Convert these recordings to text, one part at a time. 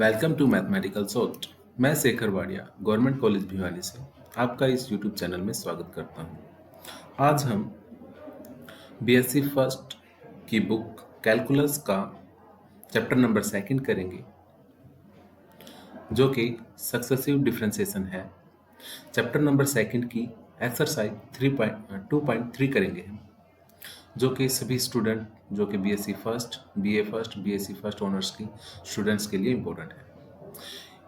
Welcome to mathematical solved. मैं Shekhar Wadia government college Bhiwani से आपका इस यूट्यूब चैनल में स्वागत करता हूं। आज हम बीएससी फर्स्ट की बुक कैलकुलस का चैप्टर नंबर 2 करेंगे, जो कि सक्सेसिव डिफरेंशिएशन है। चैप्टर नंबर 2 की एक्सरसाइज 3.2.3 करेंगे हम, जो कि सभी स्टूडेंट जो कि BSc first, BA first, BSc first honours की स्टूडेंट्स के लिए इम्पोर्टेंट है।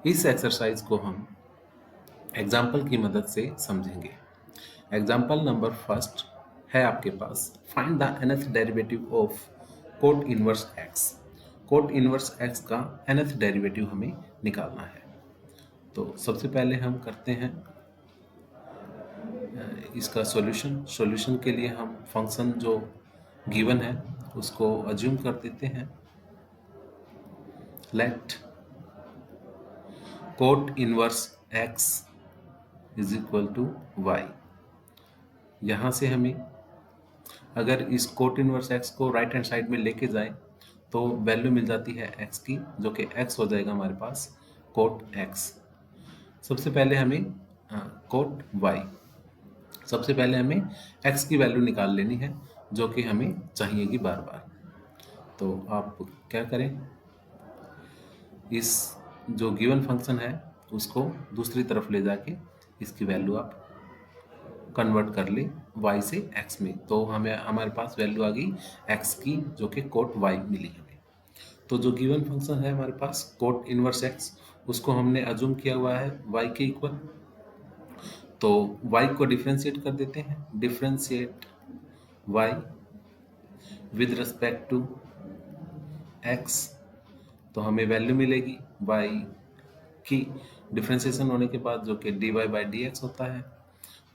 इस एक्सरसाइज को हम एग्जाम्पल की मदद से समझेंगे। एग्जाम्पल नंबर फर्स्ट है आपके पास, find the nth derivative of cot inverse x. Cot inverse x का nth डेरिवेटिव हमें निकालना है। तो सबसे पहले हम करते हैं इसका सॉल्यूशन के लिए हम फंक्शन जो गिवन है उसको अज्यूम कर देते हैं। Let cot inverse x is equal to y. यहाँ से हमें अगर इस कोट इनवर्स एक्स को राइट हैंड साइड में लेके जाएं तो वैल्यू मिल जाती है एक्स की, जो कि एक्स हो जाएगा हमारे पास कोट एक्स। सबसे पहले हमें कोट वाई, सबसे पहले हमें एक्स की वैल्यू निकाल लेनी है, जो कि हमें चाहिएगी बार बार। तो आप क्या करें, इस जो गिवन फंक्शन है उसको दूसरी तरफ ले जाके इसकी वैल्यू आप कन्वर्ट कर ले y से x में, तो हमें हमारे पास वैल्यू आ गई x की, जो कि कोट y मिली हमें। तो जो गिवन फंक्शन है हमारे पास कोट इनवर्स x, उसको हमने अज्यूम किया हुआ है y के इक्वल। तो y को डिफरेंशिएट कर देते हैं, differentiate y with respect to x, तो हमें वैल्यू मिलेगी y की डिफरेंशिएशन होने के बाद, जो कि dy बाई dx होता है।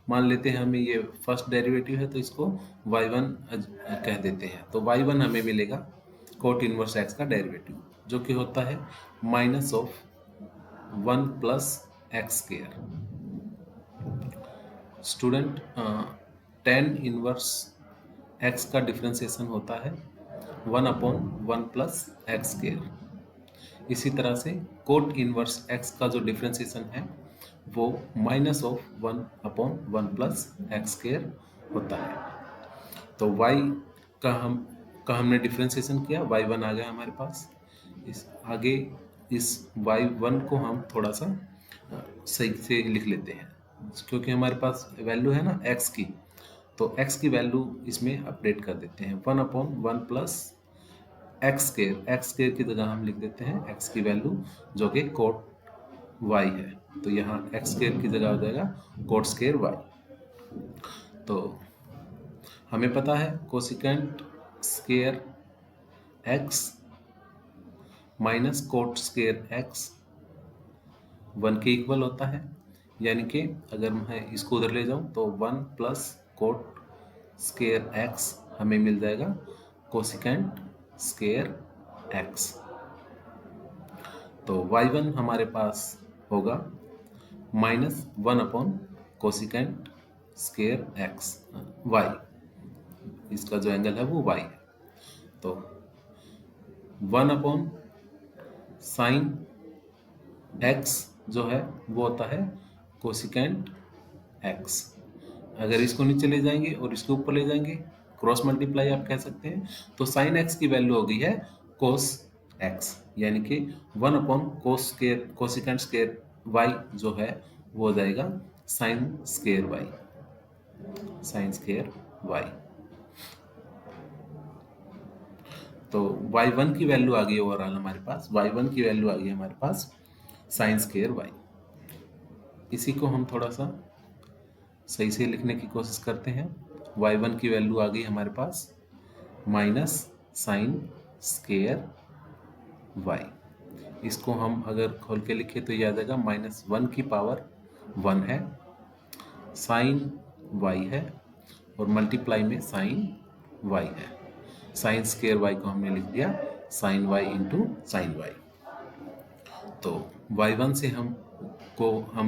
मान लेते हैं हमें ये फर्स्ट डेरिवेटिव है तो इसको y1 कह देते हैं। तो y1 हमें मिलेगा कोट इनवर्स x का डेरिवेटिव, जो कि होता है minus of 1 plus x square. Student, tan inverse x का डिफरेंशिएशन होता है 1/1 प्लस एक्स स्क्वायर। इसी तरह से कोट इनवर्स x का जो डिफरेंशिएशन है वो minus of 1/1 plus x square होता है। तो y का हमने डिफरेंशिएशन किया, y1 आ गया हमारे पास। इस y1 को हम थोड़ा सा सही से लिख लेते हैं, क्योंकि हमारे पास वैल्यू है ना x की, तो x की वैल्यू इसमें अपडेट कर देते हैं 1/1 प्लस एक्स स्क्वायर की जगह हम लिख देते हैं x की वैल्यू, जो कि कोट y है। तो यहाँ एक्स स्क्वायर की जगह हो जाएगा कोट स्क्वायर y। तो हमें पता है cosecant square x minus cot square x 1 के इक्वल होता है, यानी कि अगर मैं इसको उधर ले जाऊं तो 1 प्लस कोट स्क्वायर x हमें मिल जाएगा कोसिकेंट स्क्वायर x। तो y1 हमारे पास होगा minus 1 cosecant square x y, इसका जो एंगल है वो y है। तो 1 साइन x जो है वो होता है कोसिकेंट x। अगर इसको नीचे ले जाएंगे और इसके ऊपर ले जाएंगे, क्रॉस मल्टीप्लाई आप कह सकते हैं, तो साइन x की वैल्यू हो गई है कोस x, यानी कि 1 कोसिकेंट स्क्वायर y जो है वो हो जाएगा साइन स्क्वायर y। तो y1 की वैल्यू आ गई ओवरऑल हमारे पास, y1 की वैल्यू आ गई हमारे पास साइन स्क्वायर y। इसी को हम थोड़ा सा सही से लिखने की कोशिश करते हैं। y1 की वैल्यू आ गई हमारे पास माइनस साइन स्क्वायर y। इसको हम अगर खोल के लिखे तो ये आ जाएगा -1 की पावर 1 है, साइन y है और मल्टीप्लाई में साइन y है। साइन स्क्वायर y को हमने लिख दिया sine y into sine y। तो y1 से हम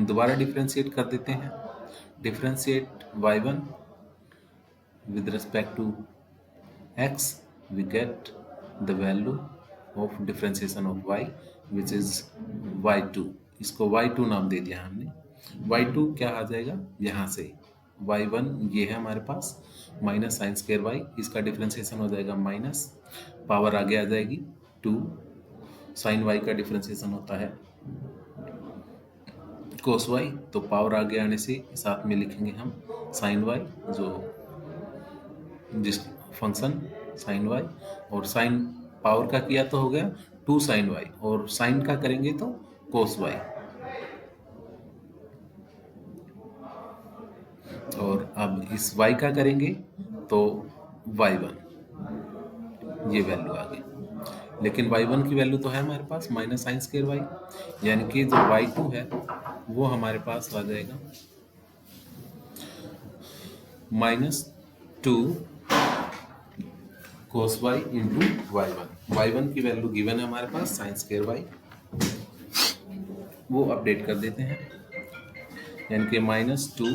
दोबारा डिफ्रेंशिएट कर देते हैं, differentiate y1 with respect to x, we get the value of differentiation of y, which is y2, इसको y2 नाम दे दिया हमने। y2 क्या आ जाएगा यहाँ से, y1 ये है हमारे पास, माइनस साइन स्क्वायर y, इसका डिफ्रेंसिएशन हो जाएगा माइनस, पावर आगे आ जाएगी 2, साइन y का डिफ्रेंसिएशन होता है कोस y, तो पावर आगे आने से साथ में लिखेंगे हम साइन y, जो जिस फंक्शन साइन y, और साइन पावर का किया तो हो गया 2 साइन y, और साइन का करेंगे तो कोस y, और अब इस y का करेंगे तो y1, ये वैल्यू आ गई। लेकिन y1 की वैल्यू तो है हमारे पास माइनस साइन स्क्वायर y, यानी कि जो y2 है वो हमारे पास आ जाएगा -2 cos y इंटू y1 की वैल्यू गिवन है हमारे पास साइन स्क्वायर y, वो अपडेट कर देते हैं, यानी कि -2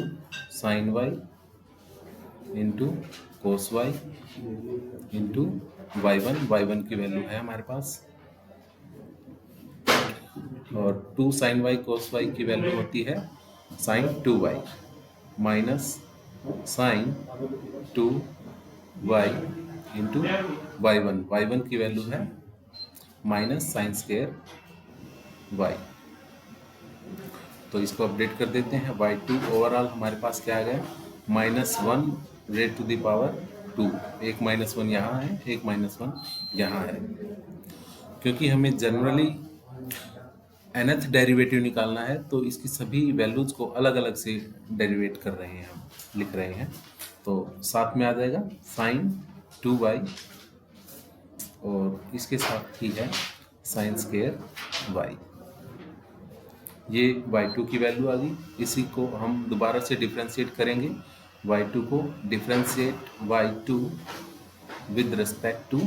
sine y into cos y into y1 की वैल्यू है हमारे पास, और 2 साइन y कोस y की वैल्यू होती है sign 2y, minus sign 2y into y1 की वैल्यू है माइनस साइन स्क्वायर y, तो इसको अपडेट कर देते हैं। y2 ओवरऑल हमारे पास क्या आ गया, -1 रेड टू द पावर 2, एक -1 यहाँ है, एक -1 यहाँ है, क्योंकि हमें जनरली nth डेरिवेटिव निकालना है तो इसकी सभी वैल्यूज को अलग अलग से डेरिवेट कर रहे हैं, हम लिख रहे हैं, तो साथ में आ जाएगा साइन 2y, और इसके साथ ही है साइन स्क्वायर y, ये y2 की वैल्यू आ गई। इसी को हम दोबारा से डिफ्रेंशिएट करेंगे, y2 को differentiate y2 with respect to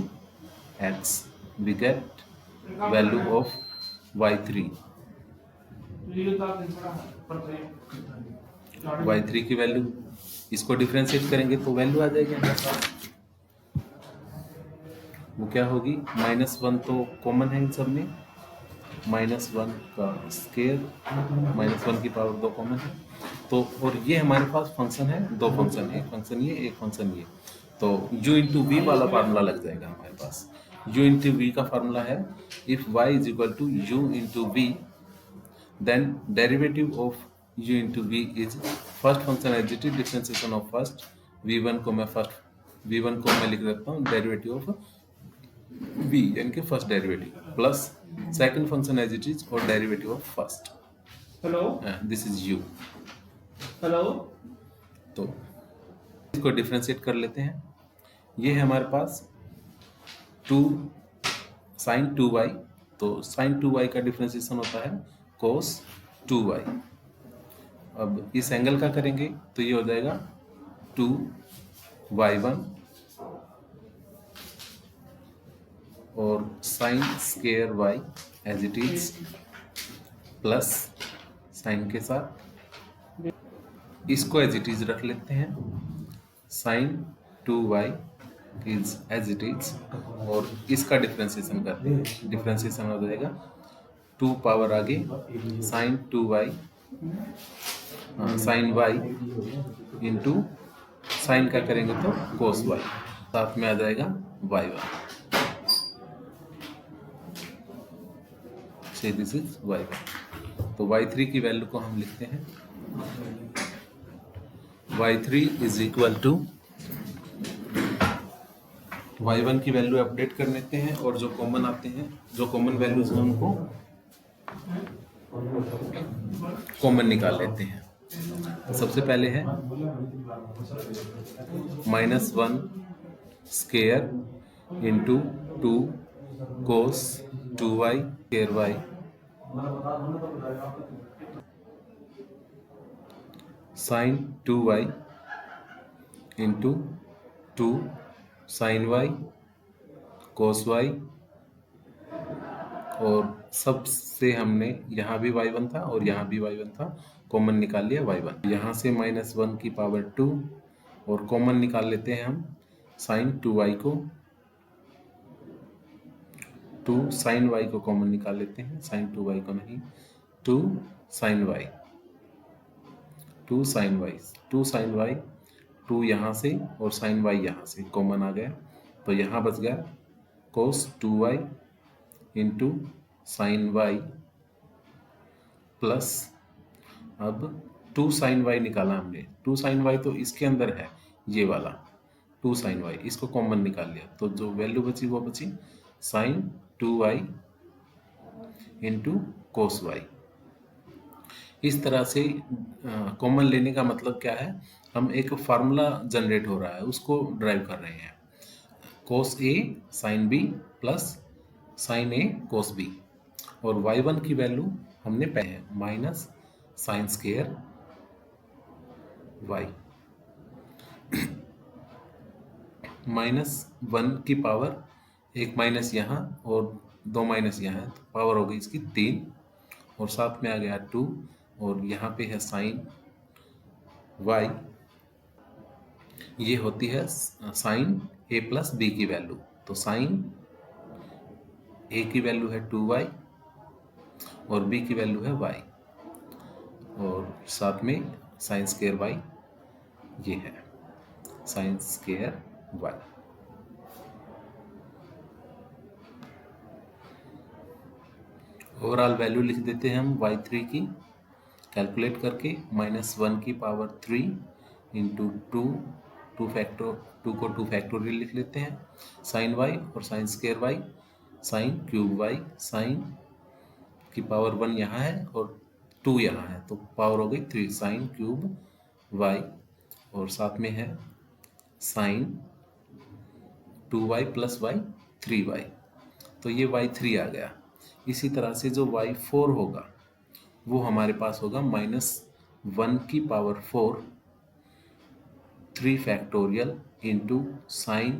x, we get value of y3 की वैल्यू, इसको डिफ्रेंशिएट करेंगे तो वैल्यू आ जाएगी हमारे पास, वो क्या होगी, -1 तो कॉमन है इन सब में, -1 का स्क्वायर, -1 की पावर 2 कॉमन है, तो और ये हमारे पास फंक्शन है, दो फंक्शन है, एक फंक्शन ये, एक फंक्शन ये, तो u इंटू वी वाला फार्मूला लग जाएगा हमारे पास। u इंटू वी का फार्मूला है, if y is equal to u into v, then derivative of u into v is first function as it is differentiation of first v1 को मैं लिख देता हूँ डेरिवेटिव ऑफ v, यानी कि first derivative, plus second function as it is और derivative of first, hello this is u, hello, तो इसको डिफरेंशिएट कर लेते हैं। ये है हमारे पास 2 साइन 2y, तो साइन 2y का डिफरेंशिएशन होता है कोस 2y, अब इस एंगल का करेंगे तो ये हो जाएगा 2y1 और sine square y as it is, plus sine के साथ इसको एज इट इज रख लेते हैं, sine 2y is as it is, और इसका डिफरेंशिएशन करते हैं, डिफरेंशिएशन हो जाएगा 2 पावर आगे sine 2y sine y into sine का करेंगे तो कोस y, साथ में आ जाएगा y1, से दिस इज y1, तो y3 की वैल्यू को हम लिखते हैं, y3 is equal to, y1 की वैल्यू अपडेट कर लेते हैं, और जो कॉमन आते हैं, जो कॉमन वैल्यूज हैं उनको कॉमन निकाल लेते हैं। सबसे पहले है -1 square into 2 cos 2y square y, sine 2y into 2 sine y cos y, और सबसे हमने यहाँ भी y1 था और यहाँ भी y1 था, कॉमन निकाल लिया y1, यहाँ से -1 की पावर 2, और कॉमन निकाल लेते हैं हम साइन 2y को, टू साइन वाई को कॉमन निकाल लेते हैं, साइन टू वाई को नहीं, two sine y, two sine y, two sine y, two यहाँ से और साइन वाई यहाँ से कॉमन आ गया, तो यहाँ बच गया cos two y into sine y plus, अब टू साइन वाई निकाला हमने, टू साइन वाई तो इसके अंदर है ये वाला टू साइन वाई, इसको कॉमन निकाल लिया, तो जो वैल्यू बची वो बची sine two y into cos y. इस तरह से कॉमन लेने का मतलब क्या है, हम एक फार्मूला जनरेट हो रहा है उसको ड्राइव कर रहे हैं, कोस A sine B plus sine A cos B, और y1 की वैल्यू हमने पाई है minus sign square y, minus 1 की पावर, एक माइनस यहाँ और दो माइनस यहाँ है, तो पावर हो गई इसकी 3, और साथ में आ गया 2, और यहाँ पे है साइन y, ये होती है साइन a प्लस बी की वैल्यू, तो साइन a की वैल्यू है 2y और b की वैल्यू है y, और साथ में साइन स्क्वायर y, ये है sine square y। Overall value लिख देते हैं हम y3 की कैलकुलेट करके, माइनस 1 की power 3 into two factor, two को टू फैक्टोरियल लिख लेते हैं, साइन y और sine square y, sine cube y, sine की पावर 1 यहाँ है और 2 यहाँ है, तो पावर हो गई 3 साइन क्यूब y, और साथ में है sign 2y plus y 3y, तो ये y3 आ गया। इसी तरह से जो y4 होगा वो हमारे पास होगा माइनस 1 की power 4 3 factorial into sine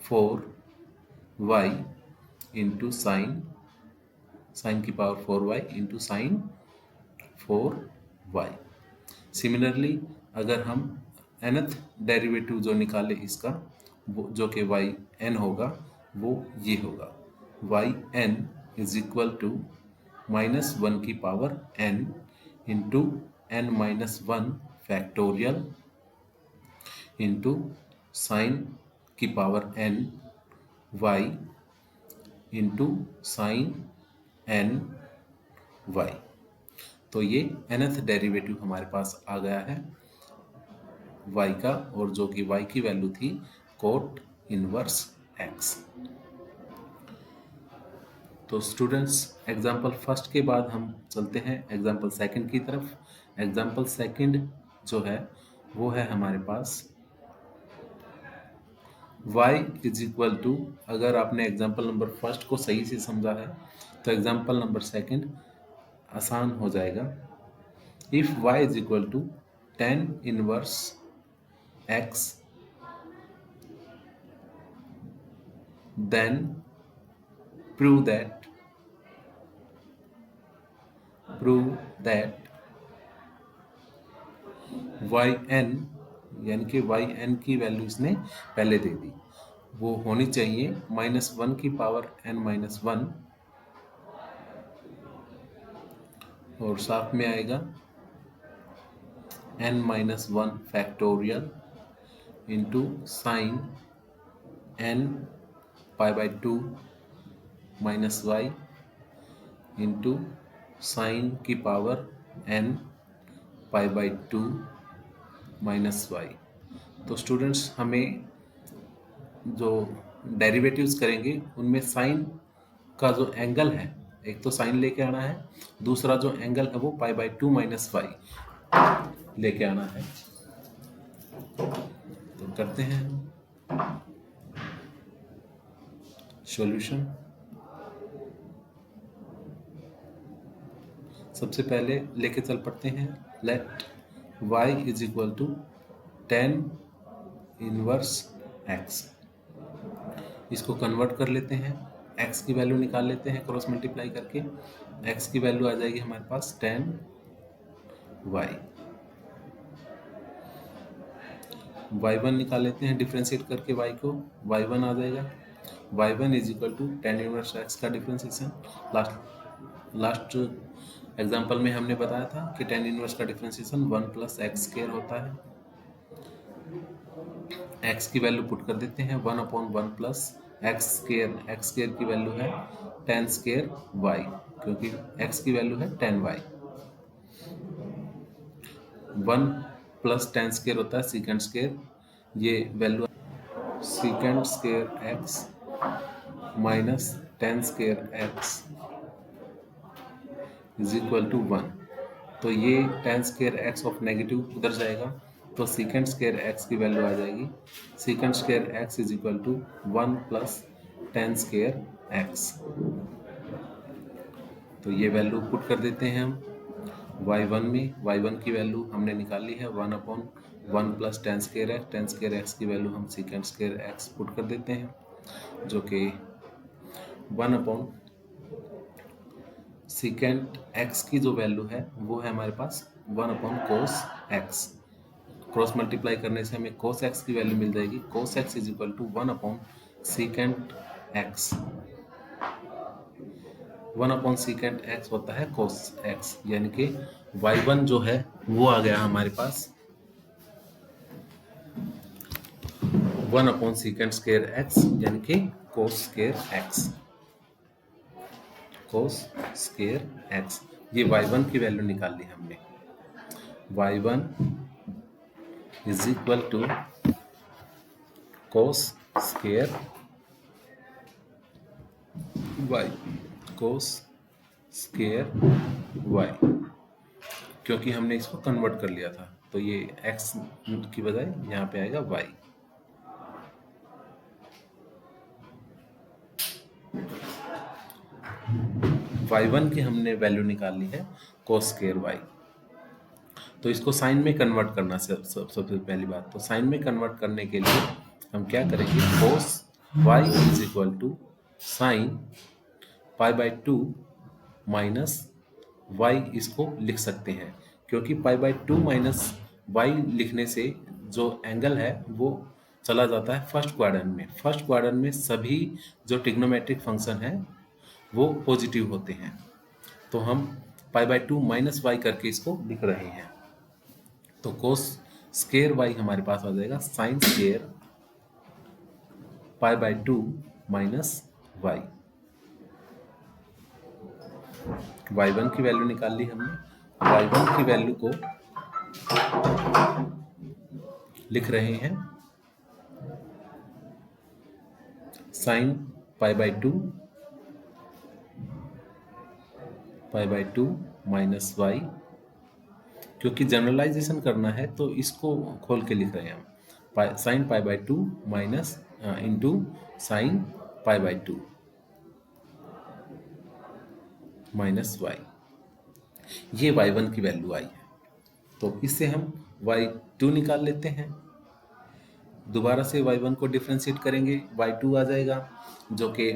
4y into sine की power 4y into sine 4y। Similarly अगर हम nth डेरिवेटिव जो निकाले इसका, वो जो कि yn होगा, वो ये होगा yn is equal to minus 1 की power n into n minus 1 factorial into sine की power n y into sine n y, तो ये nth डेरिवेटिव हमारे पास आ गया है y का, और जो कि y की वैल्यू थी कोट इनवर्स x। तो स्टूडेंट्स एग्जाम्पल फर्स्ट के बाद हम चलते हैं एग्जाम्पल सेकंड की तरफ। एग्जाम्पल सेकंड जो है वो है हमारे पास y इज इक्वल टू, अगर आपने एग्जाम्पल नंबर फर्स्ट को सही से समझा है तो एग्जाम्पल नंबर सेकंड आसान हो जाएगा। If y is equal to tan inverse x then prove that yn, यानी कि yn की वैल्यू इसने पहले दे दी, वो होनी चाहिए माइनस 1 की पावर n माइनस 1, और साथ में आएगा n minus 1 factorial into sine n pi by 2 minus y into sine की power n pi by 2 minus y। तो स्टूडेंट्स हमें जो डेरिवेटिव्स करेंगे उनमें साइन का जो एंगल है, एक तो साइन लेके आना है, दूसरा जो एंगल है वो पाई बाई 2 माइनस y लेके आना है। तो करते हैं सॉल्यूशन। सबसे पहले लेके चल पड़ते हैं, let y is equal to tan inverse x, इसको कन्वर्ट कर लेते हैं, x की वैल्यू निकाल लेते हैं क्रॉस मल्टीप्लाई करके, x की वैल्यू आ जाएगी हमारे पास tan y, y1 निकाल लेते हैं डिफ्रेंशिएट करके y को, y1 आ जाएगा, y1 is equal to tan inverse x का डिफरेंशिएशन। लास्ट एग्जांपल में हमने बताया था कि tan इनवर्स का डिफरेंशिएशन 1 प्लस एक्स स्क्वायर होता है। x की वैल्यू पुट कर देते हैं 1/1 प्लस एक्स स्क्वायर की वैल्यू है tan स्क्वायर y, क्योंकि x की वैल्यू है tan y। 1 plus tan square होता है सीकेंड स्क्वायर, ये value secant square x minus tan square x is equal to 1। तो ये tan square x of negative उधर जाएगा, तो सीकेंड स्क्वायर x की वैल्यू आ जाएगी secant square x is equal to 1 plus tan square x। तो ये वैल्यू पुट कर देते हैं हम y1 में। y1 की वैल्यु हमने निकाली है 1/1 प्लस tan स्क्वायर x की वैल्यू हम सीकेंड स्क्वायर x पुट कर देते हैं, जो कि 1/ सीकेंड x की जो वैल्यू है वो है हमारे पास 1/cos x। क्रॉस मल्टीप्लाई करने से हमें cos x की वैल्यू मिल जाएगी। cos x is equal to 1/सीकेंड x। 1/सीकेंड x होता है cos x, यानी कि y1 जो है वो आ गया हमारे पास 1/सीकेंड स्क्वायर x, यानी कि cos square x। cos square x, ये y1 की वैल्यू निकाल ली हमने। y1 is equal to cos square y, cos square y, क्योंकि हमने इसको कन्वर्ट कर लिया था, तो ये x की बजाय यहाँ पे आएगा y। y1 की हमने वैल्यू निकाल ली है cos स्क्वायर y। तो इसको साइन में कन्वर्ट करना सबसे पहली बात, तो साइन में कन्वर्ट करने के लिए हम क्या करेंगे, cos y is equal to sine π/2 minus y इसको लिख सकते हैं, क्योंकि π/2 माइनस y लिखने से जो एंगल है वो चला जाता है फर्स्ट क्वाड्रेंट में। फर्स्ट क्वाड्रेंट में सभी जो ट्रिग्नोमेट्रिक फंक्शन है वो पॉजिटिव होते हैं, तो हम π/2 माइनस y करके इसको लिख रहे हैं। तो cos स्क्वायर y हमारे पास आ जाएगा sine square π/2 minus y। y1 की वैल्यू निकाल ली हमने। y1 की वैल्यू को लिख रहे हैं साइन π/2 माइनस y, क्योंकि जनरलाइजेशन करना है तो इसको खोल के लिख रहे हैं हम, sine π/2 minus into sine π/2 minus y, ये y1 की वैल्यू आई है। तो इससे हम y2 निकाल लेते हैं। दोबारा से y1 को डिफ्रेंशिएट करेंगे, y2 आ जाएगा, जो कि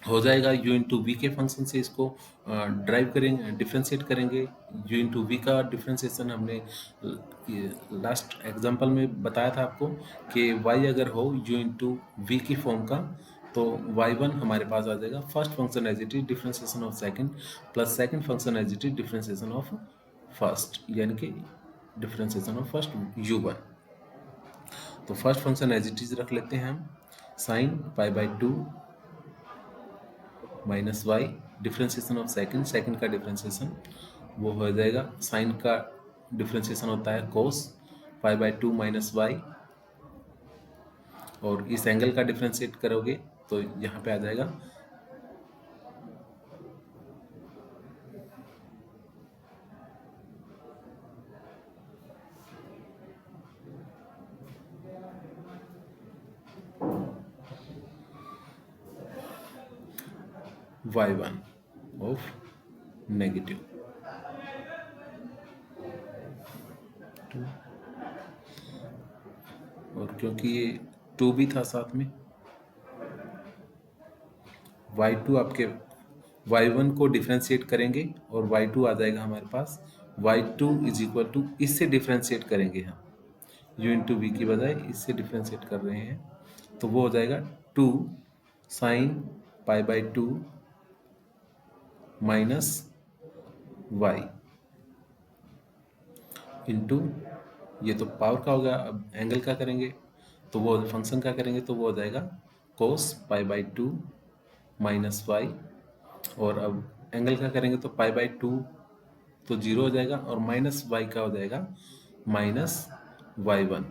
हो जाएगा u इंटू वी के फंक्शन से इसको ड्राइव करेंगे, डिफ्रेंशिएट करेंगे। u इंटू वी का डिफ्रेंशिएशन हमने लास्ट एग्जांपल में बताया था आपको कि y अगर हो u इंटू वी की फॉर्म का, तो y1 हमारे पास आ जाएगा first function as it is differentiation of second plus second function as it is differentiation of first, यानी कि डिफ्रेंशिएशन ऑफ फर्स्ट u1। तो first function as it is रख लेते हैं हम, sine π/2 minus y, differentiation of second का differentiation वो हो जाएगा, साइन का डिफ्रेंशिएशन होता है cos π/2 माइनस y, और इस एंगल का डिफ्रेंशिएट करोगे तो यहाँ पे आ जाएगा y1 ऑफ नेगेटिव 2, और क्योंकि ये 2 भी था साथ में, y2 आपके y1 को डिफ्रेंशिएट करेंगे और y2 आ जाएगा हमारे पास, y2 इज इक्वल टू, इससे डिफ्रेंशिएट करेंगे हम u इंटू वी की बजाय इससे डिफ्रेंशिएट कर रहे हैं, तो वो हो जाएगा 2 sine pi by 2 minus y into, ये तो पावर का होगा, अब एंगल का करेंगे तो वो फंक्शन का करेंगे तो वो हो जाएगा कोस पाई बाई 2 माइनस वाई, और अब एंगल का करेंगे तो पाई बाई 2 तो 0 हो जाएगा, और माइनस वाई का हो जाएगा माइनस y1।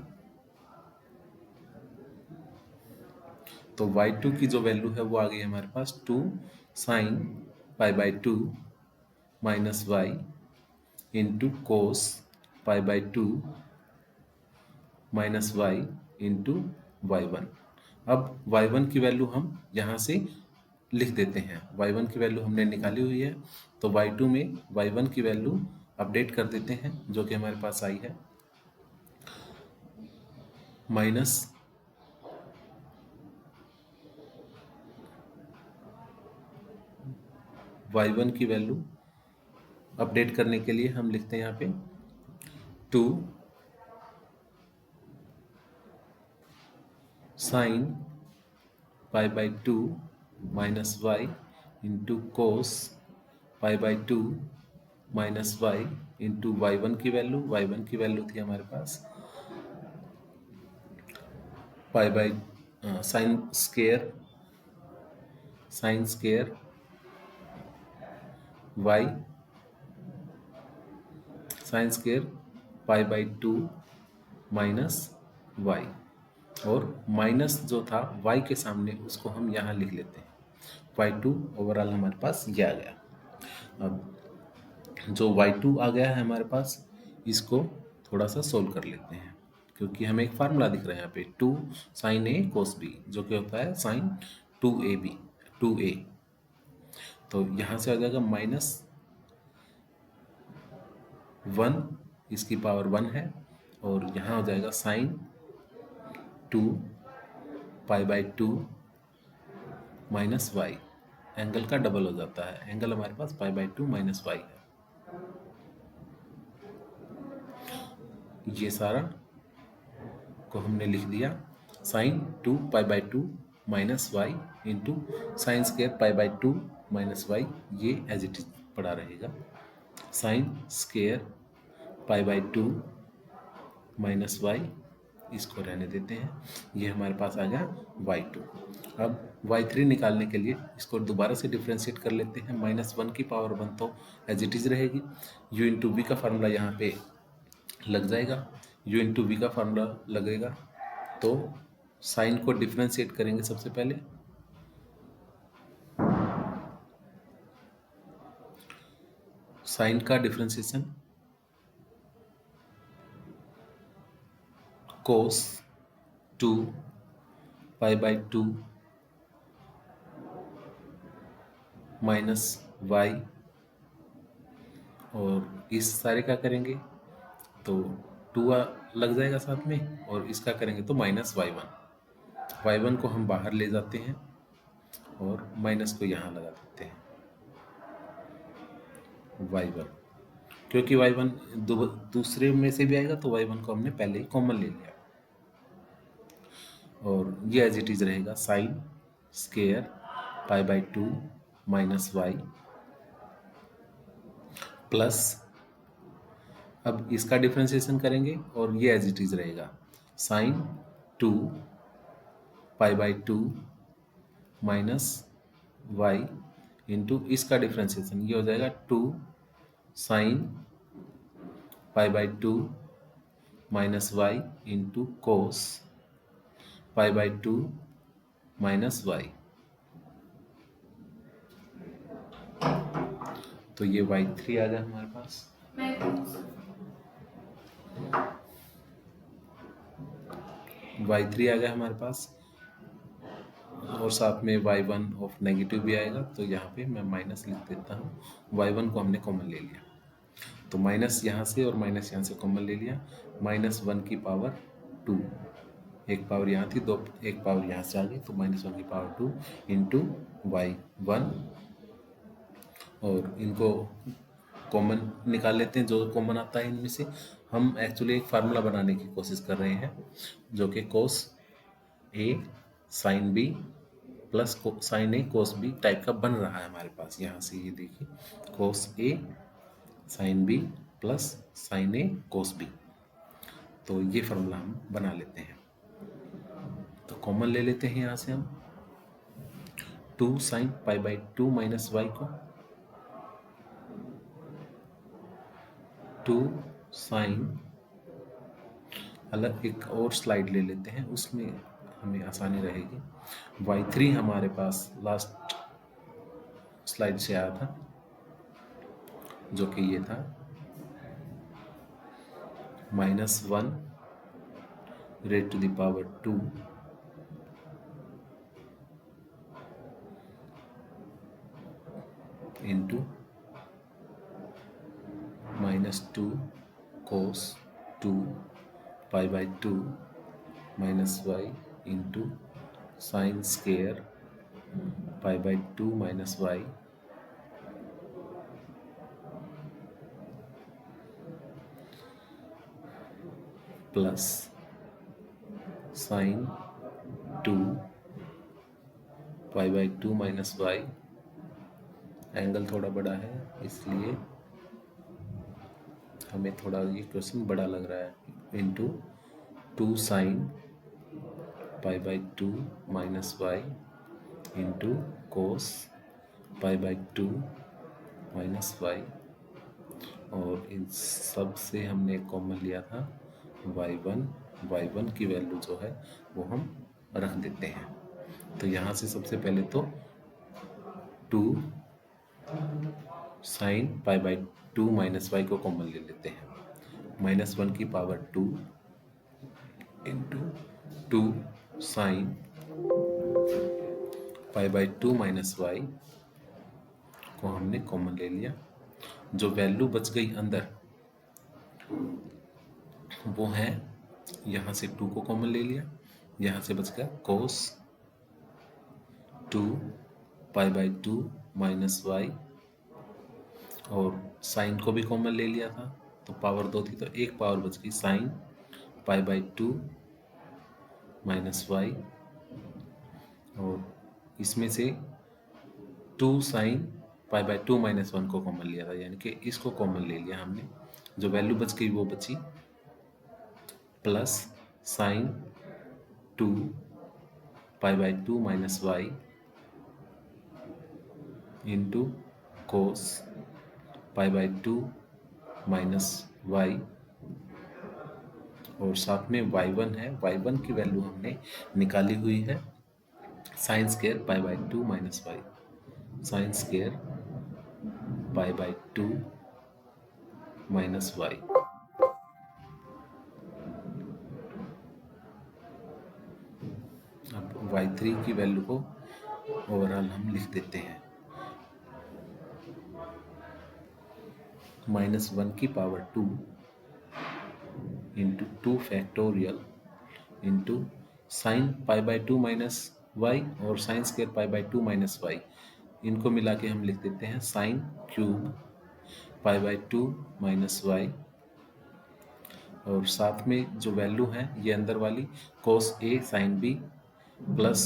तो y2 की जो वैल्यू है वो आ गई हमारे पास 2 sine pi by 2 minus y into cos pi by 2 minus y into y1। अब y1 की वैल्यू हम यहाँ से लिख देते हैं, y1 की वैल्यू हमने निकाली हुई है, तो y2 में y1 की वैल्यू अपडेट कर देते हैं, जो कि हमारे पास आई है माइनस y1 की वैल्यू अपडेट करने के लिए हम लिखते हैं यहाँ पे 2 sine pi by 2 minus y into cos pi by 2 minus y into y1 की वैल्यू थी हमारे पास pi by sine square y sine square pi by 2 minus y, और माइनस जो था y के सामने उसको हम यहाँ लिख लेते हैं, y2 ओवरऑल हमारे पास ये आ गया। अब जो y2 आ गया है हमारे पास, इसको थोड़ा सा सोल्व कर लेते हैं, क्योंकि हमें एक फार्मूला दिख रहा है यहाँ पे 2 साइन ए कोस बी, जो कि होता है साइन 2a, तो यहाँ से आ जाएगा माइनस 1, इसकी पावर 1 है, और यहाँ हो जाएगा sine 2 pi by 2 minus y, angle का डबल हो जाता है, एंगल हमारे पास पाई बाई 2 माइनस वाई है। ये सारा को हमने लिख दिया, sine 2 pi by 2 minus y into sine square pi by 2 minus y, ये एज इट इज पड़ा रहेगा, sine square pi by 2 minus y, इसको रहने देते हैं, ये हमारे पास आ गया y2। अब y3 निकालने के लिए इसको दोबारा से डिफ्रेंशिएट कर लेते हैं, -1 की पावर 1 तो एज इट इज रहेगी, u इंटू वी का फार्मूला यहाँ पे लग जाएगा, u इंटू वी का फार्मूला लगेगा, तो साइन को डिफ्रेंशिएट करेंगे सबसे पहले, साइन का differentiation cos 2 pi by 2 minus y, और इस सारे का करेंगे तो 2 लग जाएगा साथ में, और इसका करेंगे तो माइनस y1 को हम बाहर ले जाते हैं और माइनस को यहाँ लगा देते हैं y1, क्योंकि y1 दूसरे में से भी आएगा, तो y1 को हमने पहले ही कॉमन ले लिया, और ये एज इट इज रहेगा sine square pi by 2 minus y plus, अब इसका डिफ्रेंशिएशन करेंगे और ये एज इट इज रहेगा sine 2 pi by 2 minus y into इसका डिफ्रेंशिएशन, ये हो जाएगा 2 sine pi by 2 minus y into cos pi by 2 minus y, तो ये y3 आ गया हमारे पास। y3 आ गया हमारे पास, और साथ में y1 ऑफ नेगेटिव भी आएगा, तो यहाँ पे मैं माइनस लिख देता हूँ, y1 को हमने कॉमन ले लिया, तो माइनस यहाँ से और माइनस यहाँ से कॉमन ले लिया, -1 की पावर 2, एक पावर यहाँ थी, एक पावर यहाँ से आ गई, तो -1 की पावर 2 इंटू y1, और इनको कॉमन निकाल लेते हैं, जो कॉमन आता है इनमें से। हम एक्चुअली एक फार्मूला बनाने की कोशिश कर रहे हैं, जो कि कोस A sine B plus sine A cos B type का बन रहा है हमारे पास। यहाँ से ये देखिए कोस A sine B plus sine A cos B, तो ये फॉर्मूला हम बना लेते हैं। तो कॉमन ले लेते हैं यहाँ से हम 2 sine pi by 2 minus y को 2 साइन, अलग एक और स्लाइड ले लेते हैं, उसमें हमें आसानी रहेगी। y3 हमारे पास लास्ट स्लाइड से आया था, जो कि ये था -1 raise to the power 2 into -2 cos 2 pi by 2 minus y into sine square pi by 2 minus y plus sine 2 pi by 2 minus y, angle थोड़ा बड़ा है इसलिए हमें थोड़ा ये क्वेश्चन बड़ा लग रहा है, into 2 sine pi by 2 minus y into cos pi by 2 minus y, और इन सब से हमने कॉमन लिया था y1 की वैल्यू जो है वो हम रख देते हैं। तो यहाँ से सबसे पहले तो 2 sine pi by 2 minus y को कॉमन ले लेते हैं, -1 की power 2 into 2 sine pi by 2 minus y को हमने कॉमन ले लिया। जो वैल्यू बच गई अंदर वो है, यहाँ से 2 को कॉमन ले लिया, यहाँ से बच गया कोस 2 पाई बाई 2 माइनस वाई, और साइन को भी कॉमन ले लिया था तो पावर 2 थी तो एक पावर बच गई sine pi by 2 minus y, और इसमें से 2 साइन पाई बाई 2 माइनस 1 को कॉमन लिया था, यानी कि इसको कॉमन ले लिया हमने। जो वैल्यू बच गई वो बची plus sine 2 pi by 2 minus y into cos pi by 2 minus y, और साथ में y1 है, y1 की वैल्यू हमने निकाली हुई है sine square pi by 2 minus y, sine square pi by 2 minus y. अब y3 की वैल्यू को ओवरऑल हम लिख देते हैं, -1 की power 2 into 2 factorial into sine pi by 2 minus y और sine square pi by 2 minus y, इनको मिला के हम लिख देते हैं sine cube pi by 2 minus y, और साथ में जो वैल्यू है ये अंदर वाली cos A sine B plus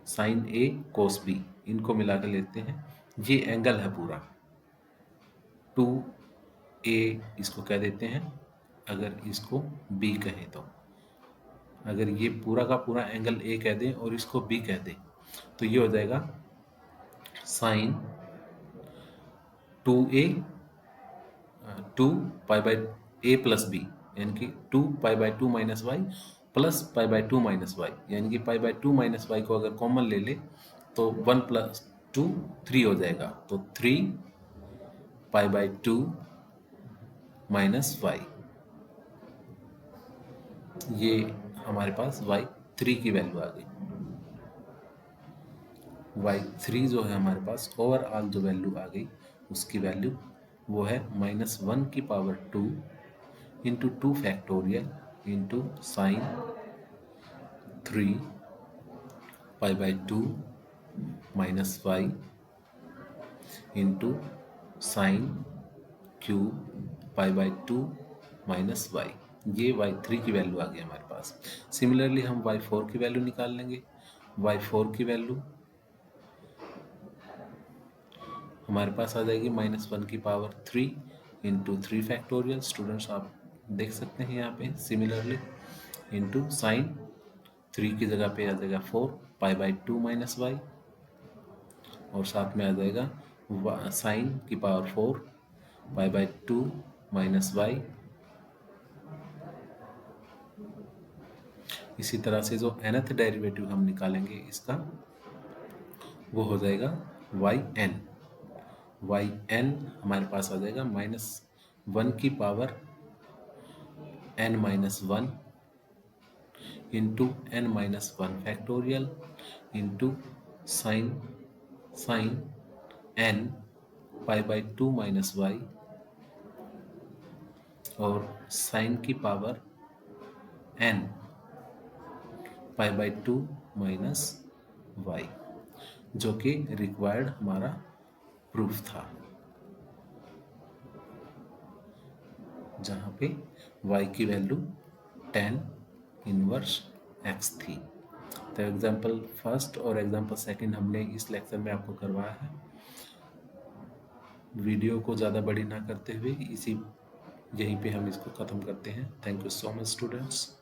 sine A cos B, इनको मिला के लेते हैं। ये एंगल है पूरा 2a इसको कह देते हैं, अगर इसको b कहें तो, अगर ये पूरा का पूरा एंगल a कह दें और इसको b कह दें तो ये हो जाएगा sine 2a 2 pi by a plus b, यानी कि 2 pi by 2 minus y plus pi by 2 minus y, यानी कि पाई बाई 2 माइनस वाई को अगर कॉमन ले ले तो 1 प्लस 2 3 हो जाएगा, तो 3 पाई बाई 2 माइनस वाई, ये हमारे पास y3 की वैल्यू आ गई। y3 जो है हमारे पास ओवरऑल जो वैल्यू आ गई उसकी वैल्यू वो है -1 की power 2 into 2 factorial into sine 3 pi by 2 minus y into sine cube pi by 2 minus y, ये y3 की वैल्यू आ गई हमारे पास। सिमिलरली हम y4 की वैल्यू निकाल लेंगे। y4 की वैल्यू हमारे पास आ जाएगी -1⁻³ इंटू 3 फैक्टोरियल। स्टूडेंट्स आप देख सकते हैं यहाँ पे सिमिलरली, इंटू साइन 3 की जगह पे आ जाएगा 4 π/2 - y, और साथ में आ जाएगा साइन की पावर 4 π/2 - y। इसी तरह से जो nth डेरिवेटिव हम निकालेंगे इसका, वो हो जाएगा yn। yn हमारे पास आ जाएगा -1⁻n - 1 into n-1 factorial into sine n π/2 - y, और साइन की पावर n π/2 - y, जो कि रिक्वायर्ड हमारा प्रूफ था, जहाँ पे y की वैल्यू tan इनवर्स x थी। तो एग्जाम्पल फर्स्ट और एग्जाम्पल सेकंड हमने इस लेक्चर में आपको करवाया है। वीडियो को ज़्यादा बड़ी ना करते हुए यहीं पे हम इसको ख़त्म करते हैं। Thank you so much students.